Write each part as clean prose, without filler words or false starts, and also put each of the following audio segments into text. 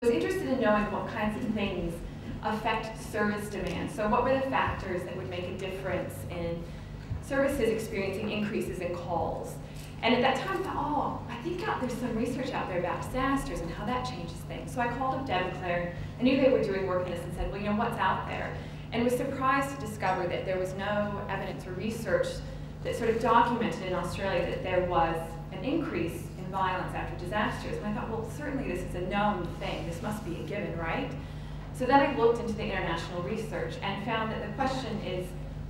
I was interested in knowing what kinds of things affect service demand. So what were the factors that would make a difference in services experiencing increases in calls? And at that time I thought, oh, I think there's some research out there about disasters and how that changes things. So I called up Deb and Claire. I knew they were doing work in this and said, well, you know, what's out there? And was surprised to discover that there was no evidence or research that sort of documented in Australia that there was an increase in violence after disasters. And I thought, well, certainly this is a known thing. This must be a given, right? So then I looked into the international research and found that the question is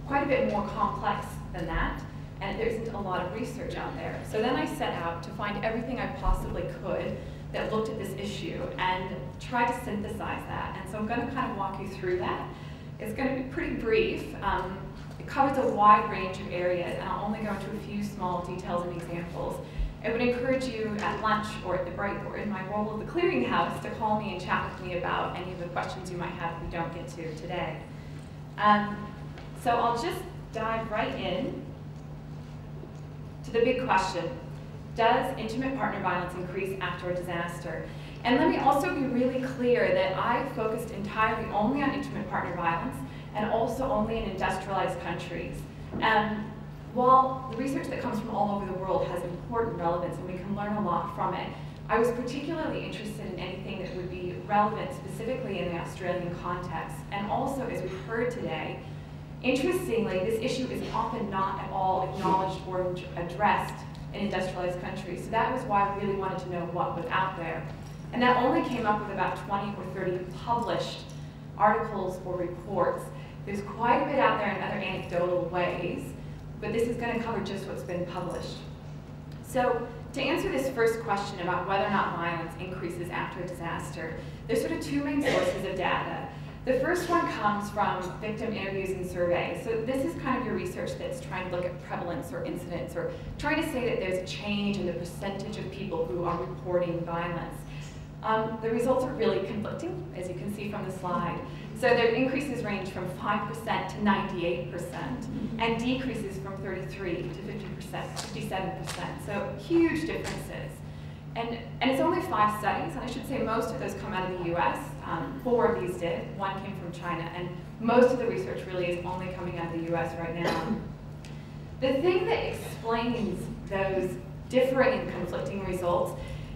quite a bit more complex than that, and there isn't a lot of research out there. So then I set out to find everything I possibly could that looked at this issue and try to synthesize that. And so I'm going to kind of walk you through that. It's going to be pretty brief. It covers a wide range of areas, and I'll only go into a few small details and examples. I would encourage you at lunch or at the break or in my role of the Clearinghouse to call me and chat with me about any of the questions you might have we don't get to today. So I'll just dive right in to the big question. Does intimate partner violence increase after a disaster? And let me also be really clear that I focused entirely only on intimate partner violence and also only in industrialized countries. While the research that comes from all over the world has important relevance and we can learn a lot from it, I was particularly interested in anything that would be relevant specifically in the Australian context. And also, as we've heard today, interestingly, this issue is often not at all acknowledged or addressed in industrialized countries. So that was why I really wanted to know what was out there. And that only came up with about 20 or 30 published articles or reports. There's quite a bit out there in other anecdotal ways, but this is going to cover just what's been published. So to answer this first question about whether or not violence increases after a disaster, there's sort of two main sources of data. The first one comes from victim interviews and surveys. So this is kind of your research that's trying to look at prevalence or incidence or trying to say that there's a change in the percentage of people who are reporting violence. The results are really conflicting, as you can see from the slide. So their increases range from 5% to 98%, and decreases from 33 to 50%, 57%. So huge differences. And it's only 5 studies, and I should say most of those come out of the US. 4 of these did. 1 came from China, and most of the research really is only coming out of the US right now. The thing that explains those differing and conflicting results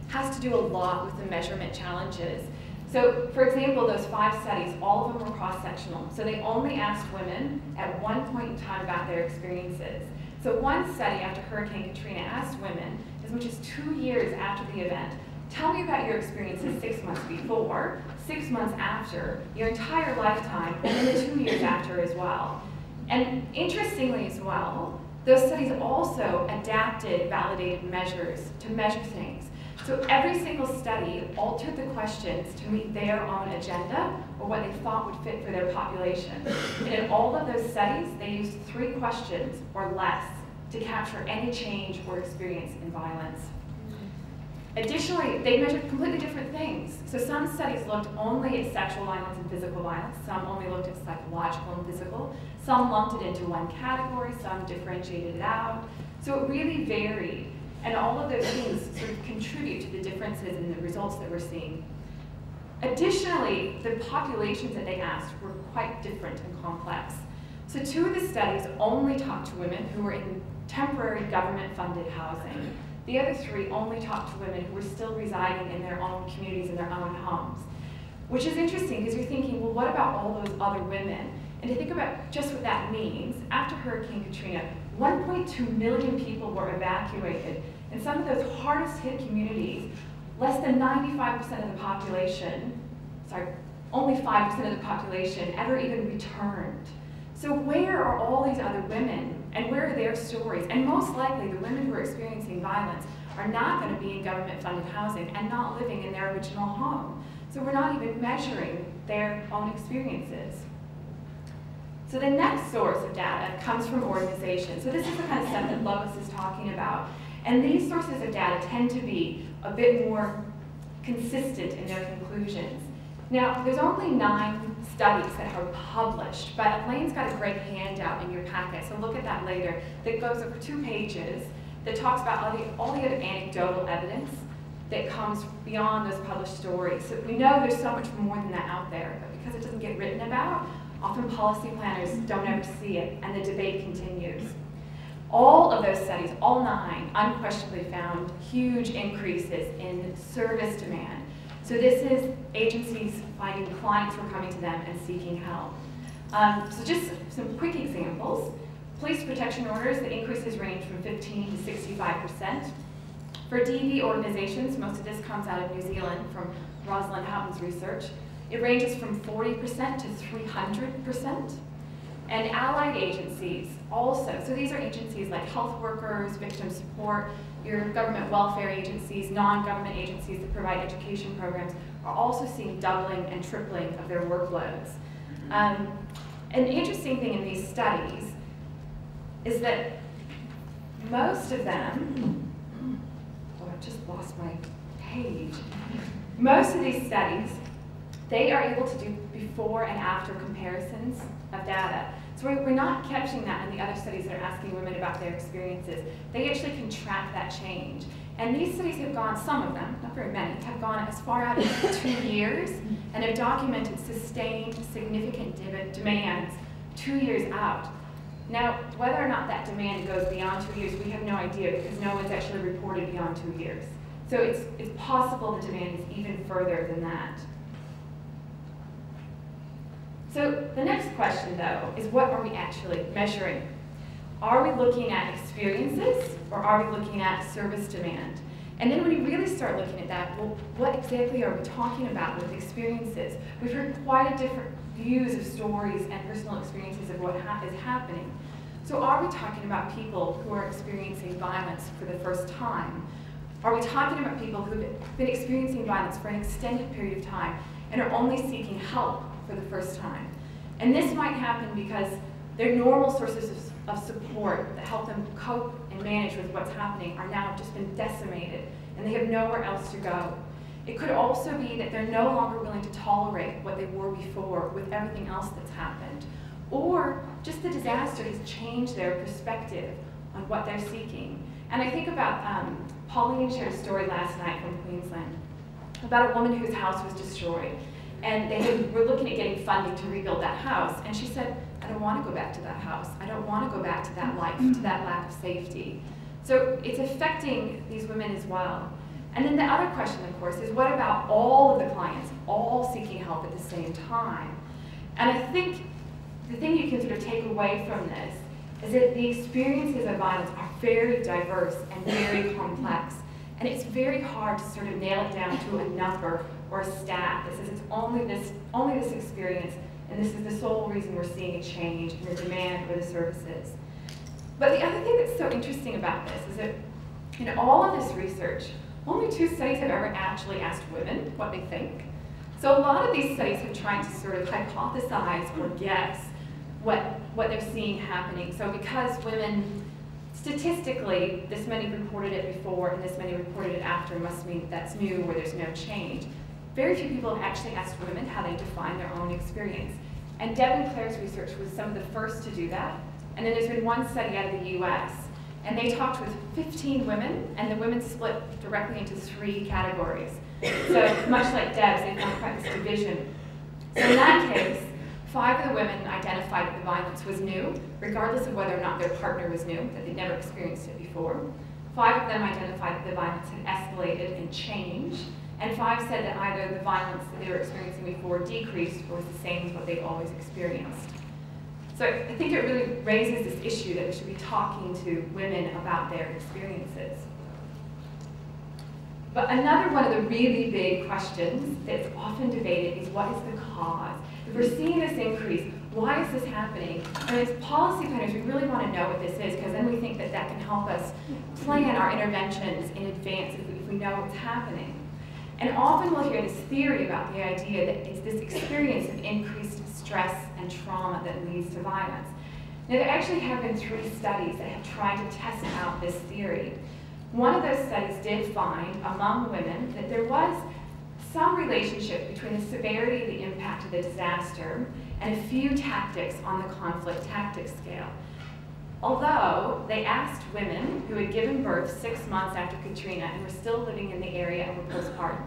has to do a lot with the measurement challenges. So, for example, those 5 studies, all of them were cross-sectional. So they only asked women at one point in time about their experiences. So one study after Hurricane Katrina asked women, as much as 2 years after the event, tell me about your experiences 6 months before, 6 months after, your entire lifetime, and then the 2 years after as well. And interestingly as well, those studies also adapted validated measures to measure things. So every single study altered the questions to meet their own agenda or what they thought would fit for their population. And in all of those studies, they used 3 questions or less to capture any change or experience in violence. Additionally, they measured completely different things. So some studies looked only at sexual violence and physical violence. Some only looked at psychological and physical. Some lumped it into one category. Some differentiated it out. So it really varied. And all of those things sort of contribute to the differences in the results that we're seeing. Additionally, the populations that they asked were quite different and complex. So 2 of the studies only talked to women who were in temporary government-funded housing. The other 3 only talked to women who were still residing in their own communities, in their own homes. Which is interesting because you're thinking, well, what about all those other women? And to think about just what that means, after Hurricane Katrina, 1.2 million people were evacuated. In some of those hardest hit communities, less than 95% of the population, only 5% of the population ever even returned. So where are all these other women, and where are their stories? And most likely, the women who are experiencing violence are not going to be in government-funded housing and not living in their original home. So we're not even measuring their own experiences. So the next source of data comes from organizations. So this is the kind of stuff that Lois is talking about. And these sources of data tend to be a bit more consistent in their conclusions. Now, there's only 9 studies that are published, but Elaine's got a great handout in your packet, so look at that later, that goes over 2 pages that talks about all the other anecdotal evidence that comes beyond those published stories. So we know there's so much more than that out there, but because it doesn't get written about, often policy planners don't ever see it, and the debate continues. All of those studies, all 9, unquestionably found huge increases in service demand. So this is agencies finding clients were coming to them and seeking help. So just some quick examples. Police protection orders, the increases range from 15 to 65%. For DV organizations, most of this comes out of New Zealand from Rosalind Houghton's research. It ranges from 40% to 300%. And allied agencies also, so these are agencies like health workers, victim support, your government welfare agencies, non-government agencies that provide education programs, are also seeing doubling and tripling of their workloads. An interesting thing in these studies is that most of them, oh, I just lost my page. Most of these studies, they are able to do before and after comparisons of data. So we're not catching that in the other studies that are asking women about their experiences. They actually can track that change. And these studies have gone, some of them, not very many, have gone as far out as 2 years and have documented sustained significant demands 2 years out. Now, whether or not that demand goes beyond 2 years, we have no idea because no one's actually reported beyond 2 years. So it's possible the demand is even further than that. So the next question, though, is what are we actually measuring? Are we looking at experiences or are we looking at service demand? And then when you really start looking at that, well, what exactly are we talking about with experiences? We've heard quite a different views of stories and personal experiences of what is happening. So are we talking about people who are experiencing violence for the first time? Are we talking about people who've been experiencing violence for an extended period of time and are only seeking help for the first time? And this might happen because their normal sources of support that help them cope and manage with what's happening are now just been decimated and they have nowhere else to go. It could also be that they're no longer willing to tolerate what they were before with everything else that's happened. Or just the disaster has changed their perspective on what they're seeking. And I think about, Pauline shared a story last night from Queensland about a woman whose house was destroyed. And they were looking at getting funding to rebuild that house. And she said, I don't want to go back to that house. I don't want to go back to that life, to that lack of safety. So it's affecting these women as well. And then the other question, of course, is what about all of the clients, all seeking help at the same time? And I think the thing you can sort of take away from this is that the experiences of violence are very diverse and very complex. And it's very hard to sort of nail it down to a number or a stat that says it's only this experience, and this is the sole reason we're seeing a change in the demand for the services. But the other thing that's so interesting about this is that in all of this research, only 2 studies have ever actually asked women what they think. So a lot of these studies have tried to sort of hypothesize or guess what they're seeing happening. So because women, statistically, this many reported it before and this many reported it after must mean that that's new or there's no change. Very few people have actually asked women how they define their own experience. And Deb and Claire's research was some of the first to do that. And then there's been one study out of the US. And they talked with 15 women, and the women split directly into 3 categories. So much like Deb's, they've done quite this division. So in that case, 5 of the women identified that the violence was new, regardless of whether or not their partner was new, that they'd never experienced it before. 5 of them identified that the violence had escalated and changed. And 5 said that either the violence that they were experiencing before decreased or was the same as what they've always experienced. So I think it really raises this issue that we should be talking to women about their experiences. But another one of the really big questions that's often debated is what is the cause? If we're seeing this increase, why is this happening? And as policy planners, we really want to know what this is because then we think that that can help us plan our interventions in advance if we know what's happening. And often we'll hear this theory about the idea that it's this experience of increased stress and trauma that leads to violence. Now, there actually have been 3 studies that have tried to test out this theory. One of those studies did find among women that there was some relationship between the severity of the impact of the disaster and a few tactics on the conflict tactics scale. Although they asked women who had given birth 6 months after Katrina and were still living in the area and were postpartum.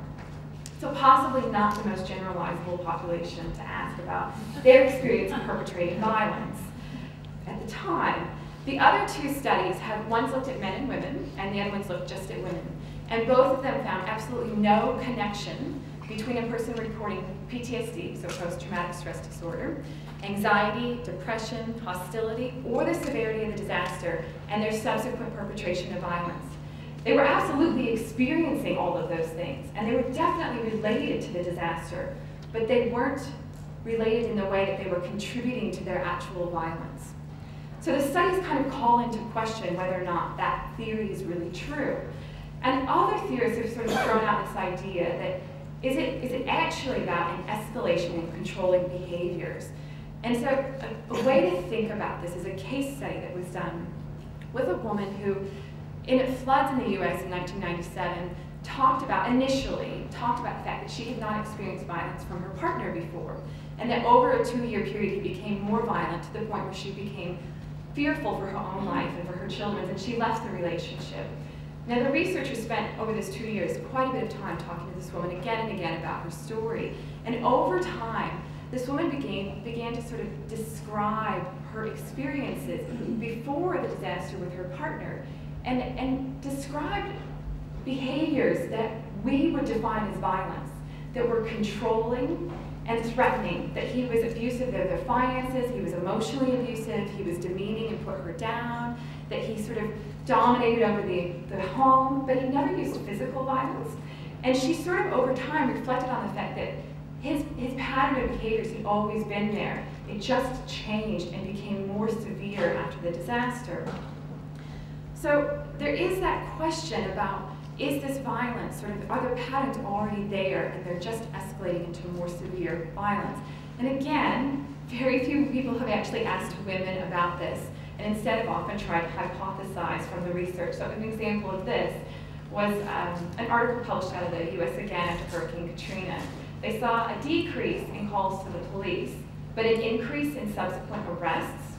So possibly not the most generalizable population to ask about their experience of perpetrating violence at the time. The other two studies one's looked at men and women, and the other one's looked just at women. And both of them found absolutely no connection between a person reporting PTSD, so post-traumatic stress disorder, anxiety, depression, hostility, or the severity of the disaster, and their subsequent perpetration of violence. They were absolutely experiencing all of those things, and they were definitely related to the disaster, but they weren't related in the way that they were contributing to their actual violence. So the studies kind of call into question whether or not that theory is really true. And other theorists have sort of thrown out this idea that is it actually about an escalation in controlling behaviors? And so a way to think about this is a case study that was done with a woman who, in floods in the US in 1997, initially talked about the fact that she had not experienced violence from her partner before, and that over a 2-year period he became more violent to the point where she became fearful for her own life and for her children's, and she left the relationship. Now, the researchers spent over those 2 years quite a bit of time talking to this woman again and again about her story. And over time, this woman began to sort of describe her experiences before the disaster with her partner, and described behaviors that we would define as violence, that were controlling and threatening, that he was abusive of their finances, he was emotionally abusive, he was demeaning and put her down, that he sort of dominated over the home, but he never used physical violence. And she sort of, over time, reflected on the fact that his pattern of behaviors had always been there. It just changed and became more severe after the disaster. So there is that question about, is this violence, are the patterns already there and they're just escalating into more severe violence? And again, very few people have actually asked women about this, and instead have often tried to hypothesize from the research. So an example of this was an article published out of the US again after Hurricane Katrina. They saw a decrease in calls to the police, but an increase in subsequent arrests,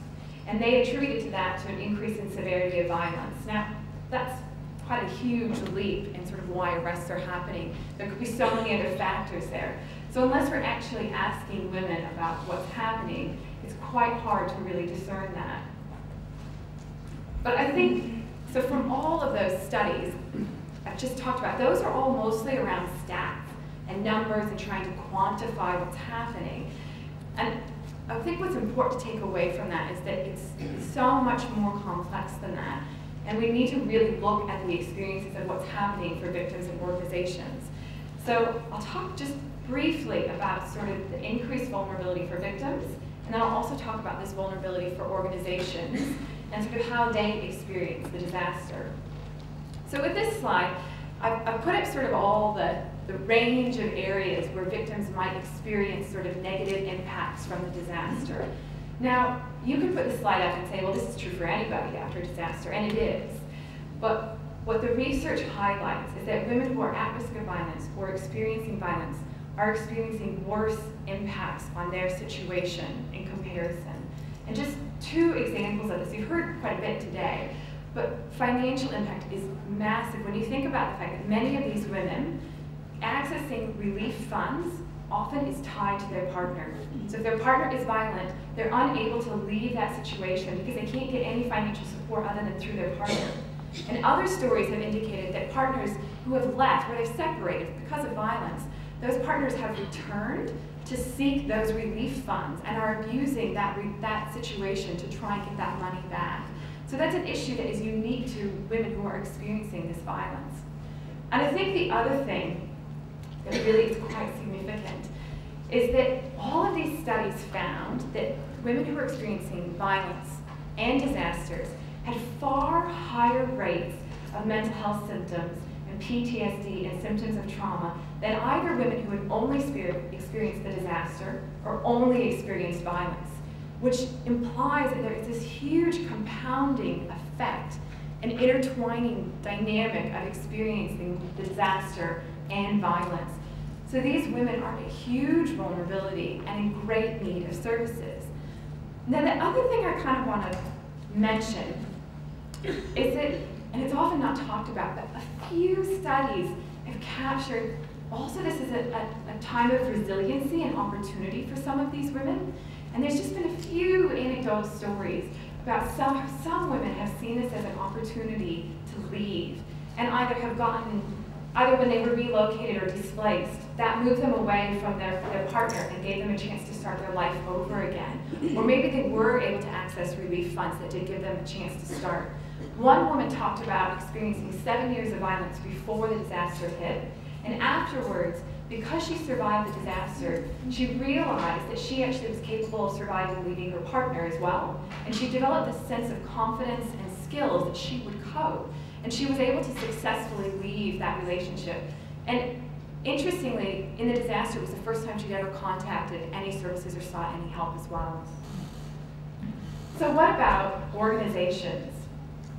and they attributed to that to an increase in severity of violence. Now, that's quite a huge leap in sort of why arrests are happening. There could be so many other factors there. So unless we're actually asking women about what's happening, it's quite hard to really discern that. But I think, so from all of those studies I've just talked about, those are all mostly around stats and numbers and trying to quantify what's happening. And I think what's important to take away from that is that it's so much more complex than that. And we need to really look at the experiences of what's happening for victims and organizations. So I'll talk just briefly about sort of the increased vulnerability for victims, and then I'll also talk about this vulnerability for organizations and sort of how they experience the disaster. So with this slide, I've put up sort of all the range of areas where victims might experience sort of negative impacts from the disaster. Now, you could put the slide up and say, well, this is true for anybody after a disaster, and it is. But what the research highlights is that women who are at risk of violence or experiencing violence are experiencing worse impacts on their situation in comparison. And just 2 examples of this. You've heard quite a bit today, but financial impact is massive. When you think about the fact that many of these women accessing relief funds often is tied to their partner. So if their partner is violent, they're unable to leave that situation because they can't get any financial support other than through their partner. And other stories have indicated that partners who have left, where they've separated because of violence, those partners have returned to seek those relief funds and are abusing that situation to try and get that money back. So that's an issue that is unique to women who are experiencing this violence. And I think the other thing that really is quite significant is that all of these studies found that women who were experiencing violence and disasters had far higher rates of mental health symptoms and PTSD and symptoms of trauma than either women who had only experienced the disaster or only experienced violence, which implies that there is this huge compounding effect, an intertwining dynamic of experiencing the disaster and violence. So these women are at huge vulnerability and in great need of services. Now the other thing I kind of want to mention is that, and it's often not talked about, but a few studies have captured also this is a time of resiliency and opportunity for some of these women. And there's just been a few anecdotal stories about some women have seen this as an opportunity to leave and either when they were relocated or displaced, that moved them away from their partner and gave them a chance to start their life over again. Or maybe they were able to access relief funds that did give them a chance to start. One woman talked about experiencing 7 years of violence before the disaster hit, and afterwards, because she survived the disaster, she realized that she actually was capable of surviving leaving her partner as well. And she developed this sense of confidence and skills that she would cope. And she was able to successfully leave that relationship. And interestingly, in the disaster, it was the first time she'd ever contacted any services or sought any help as well. So what about organizations?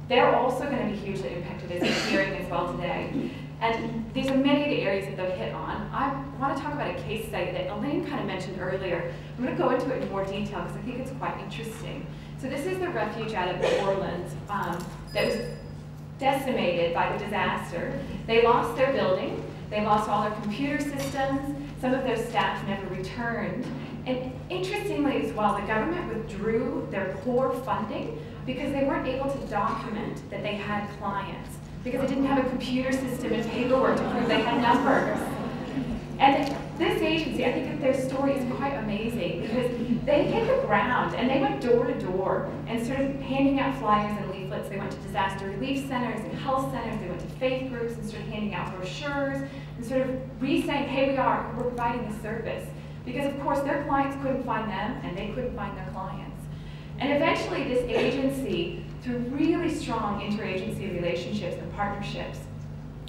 They're also going to be hugely impacted, as you're hearing as well today. And these are many of the areas that they'll hit on. I want to talk about a case study that Elaine kind of mentioned earlier. I'm going to go into it in more detail because I think it's quite interesting. So this is the refuge out of New Orleans that was decimated by the disaster. They lost their building. They lost all their computer systems. Some of their staff never returned. And interestingly as well, the government withdrew their core funding because they weren't able to document that they had clients, because they didn't have a computer system and paperwork to prove they had numbers. And this agency, I think that their story is quite amazing because they hit the ground and they went door to door and sort of handing out flyers and leaflets. They went to disaster relief centers and health centers. They went to faith groups and started handing out brochures and sort of re-saying, hey, we're providing this service. Because of course their clients couldn't find them and they couldn't find their clients. And eventually this agency, through really strong interagency relationships and partnerships,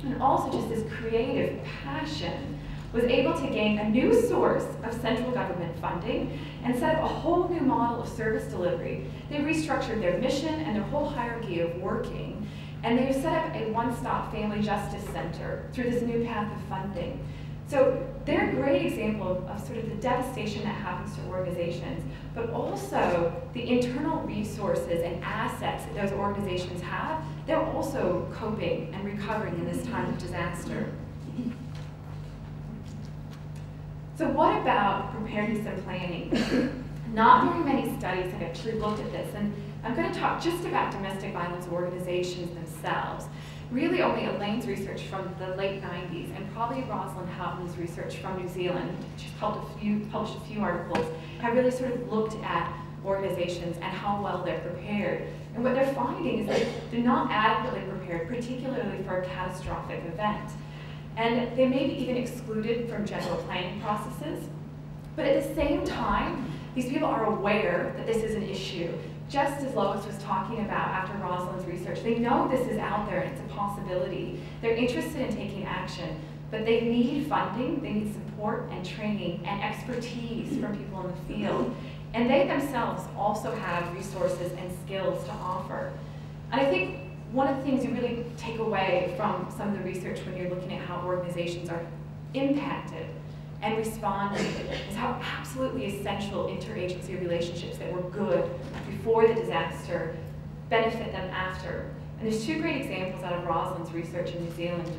and also just this creative passion, was able to gain a new source of central government funding and set up a whole new model of service delivery. They restructured their mission and their whole hierarchy of working, and they've set up a one-stop family justice center through this new path of funding. So they're a great example of sort of the devastation that happens to organizations, but also the internal resources and assets that those organizations have. They're also coping and recovering in this time of disaster. So what about preparedness and planning? Not very many studies have actually looked at this, and I'm going to talk just about domestic violence organizations themselves. Really only Elaine's research from the late 90s and probably Rosalind Houghton's research from New Zealand, she's published a few articles, have really sort of looked at organizations and how well they're prepared. And what they're finding is that they're not adequately prepared, particularly for a catastrophic event. And they may be even excluded from general planning processes. But at the same time, these people are aware that this is an issue. Just as Lois was talking about after Rosalind's research, they know this is out there and it's a possibility. They're interested in taking action, but they need funding, they need support and training and expertise from people in the field. And they themselves also have resources and skills to offer. And I think one of the things you really take away from some of the research when you're looking at how organizations are impacted and responding is how absolutely essential interagency relationships that were good before the disaster benefit them after. And there's two great examples out of Rosalind's research in New Zealand.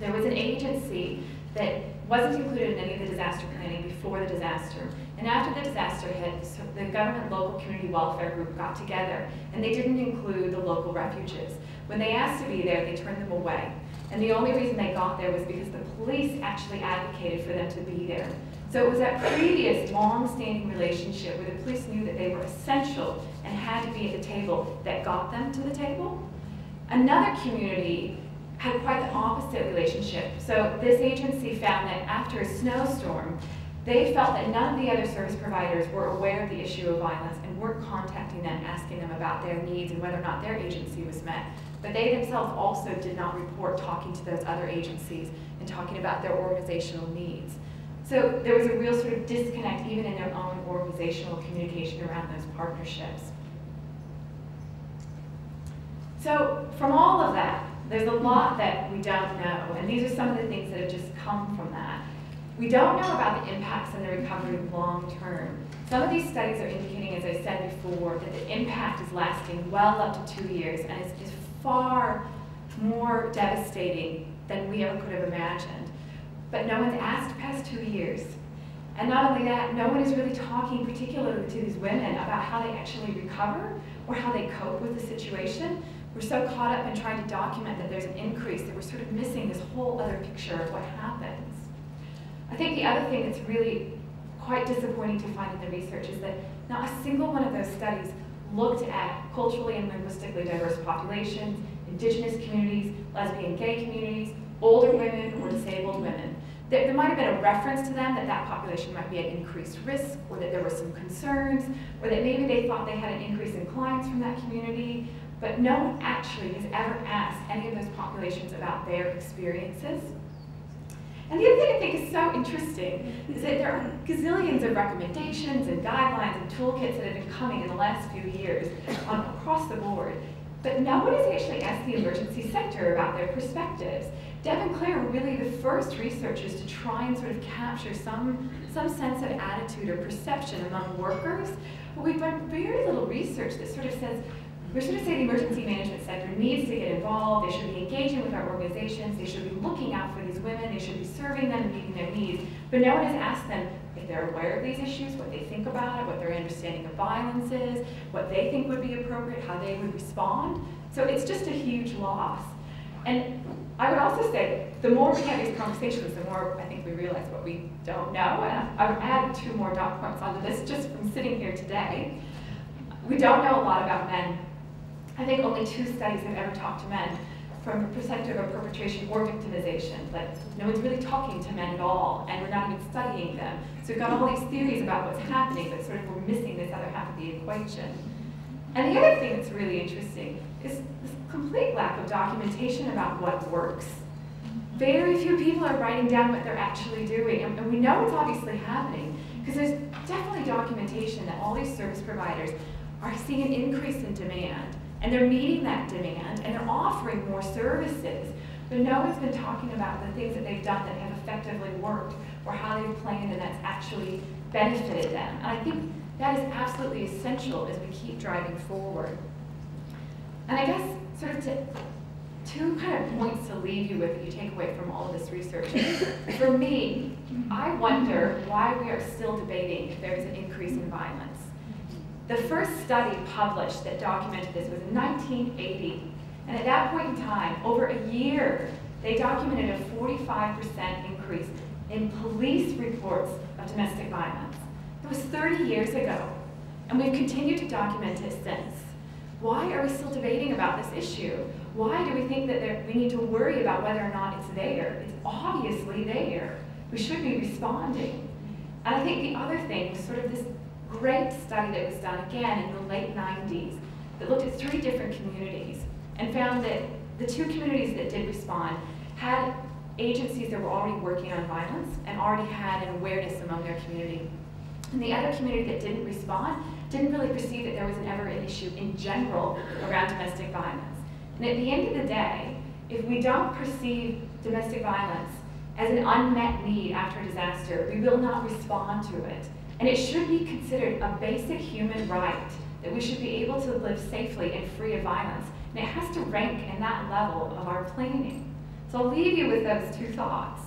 There was an agency that wasn't included in any of the disaster planning before the disaster. And after the disaster hit, so the government local community welfare group got together, and they didn't include the local refuges. When they asked to be there, they turned them away. And the only reason they got there was because the police actually advocated for them to be there. So it was that previous long-standing relationship where the police knew that they were essential and had to be at the table that got them to the table. Another community had quite the opposite relationship. So this agency found that after a snowstorm, they felt that none of the other service providers were aware of the issue of violence and weren't contacting them, asking them about their needs and whether or not their agency was met. But they themselves also did not report talking to those other agencies and talking about their organizational needs. So there was a real sort of disconnect even in their own organizational communication around those partnerships. So from all of that, there's a lot that we don't know, and these are some of the things that have just come from that. We don't know about the impacts on the recovery long term. Some of these studies are indicating, as I said before, that the impact is lasting well up to 2 years and is far more devastating than we ever could have imagined. But no one's asked past 2 years. And not only that, no one is really talking particularly to these women about how they actually recover or how they cope with the situation. We're so caught up in trying to document that there's an increase that we're sort of missing this whole other picture of what happens. I think the other thing that's really quite disappointing to find in the research is that not a single one of those studies looked at culturally and linguistically diverse populations, indigenous communities, lesbian gay communities, older women, or disabled women. There might have been a reference to them that that population might be at increased risk, or that there were some concerns, or that maybe they thought they had an increase in clients from that community, but no one actually has ever asked any of those populations about their experiences. And the other thing I think is so interesting is that there are gazillions of recommendations and guidelines and toolkits that have been coming in the last few years across the board, but no one has actually asked the emergency sector about their perspectives. Deb and Claire were really the first researchers to try and sort of capture some sense of attitude or perception among workers, but we've done very little research that sort of says, we sort of say the emergency management sector needs to get involved, they should be engaging with our organizations, they should be looking out for these women, they should be serving them and meeting their needs, but no one has asked them if they're aware of these issues, what they think about it, what their understanding of violence is, what they think would be appropriate, how they would respond. So it's just a huge loss. And I would also say, the more we have these conversations, the more I think we realize what we don't know. And I would add 2 more dot points onto this just from sitting here today. We don't know a lot about men. I think only 2 studies have ever talked to men from the perspective of perpetration or victimization. Like, no one's really talking to men at all, and we're not even studying them. So we've got all these theories about what's happening, but sort of we're missing this other half of the equation. And the other thing that's really interesting is this complete lack of documentation about what works. Very few people are writing down what they're actually doing, and we know it's obviously happening, because there's definitely documentation that all these service providers are seeing an increase in demand, and they're meeting that demand, and they're offering more services, but no one's been talking about the things that they've done that have effectively worked, or how they've planned and that's actually benefited them. And I think that is absolutely essential as we keep driving forward. And I guess sort of 2 kind of points to leave you with that you take away from all of this research. For me, I wonder why we are still debating if there's an increase in violence. The first study published that documented this was in 1980, and at that point in time, over a year, they documented a 45% increase in police reports of domestic violence. It was 30 years ago, and we've continued to document it since. Why are we still debating about this issue? Why do we think that we need to worry about whether or not it's there? It's obviously there. We should be responding. And I think the other thing was sort of this great study that was done again in the late 90s that looked at 3 different communities and found that the 2 communities that did respond had agencies that were already working on violence and already had an awareness among their community. And the other community that didn't respond didn't really perceive that there was ever an issue in general around domestic violence. And at the end of the day, if we don't perceive domestic violence as an unmet need after a disaster, we will not respond to it. And it should be considered a basic human right that we should be able to live safely and free of violence. And it has to rank in that level of our planning. So I'll leave you with those 2 thoughts.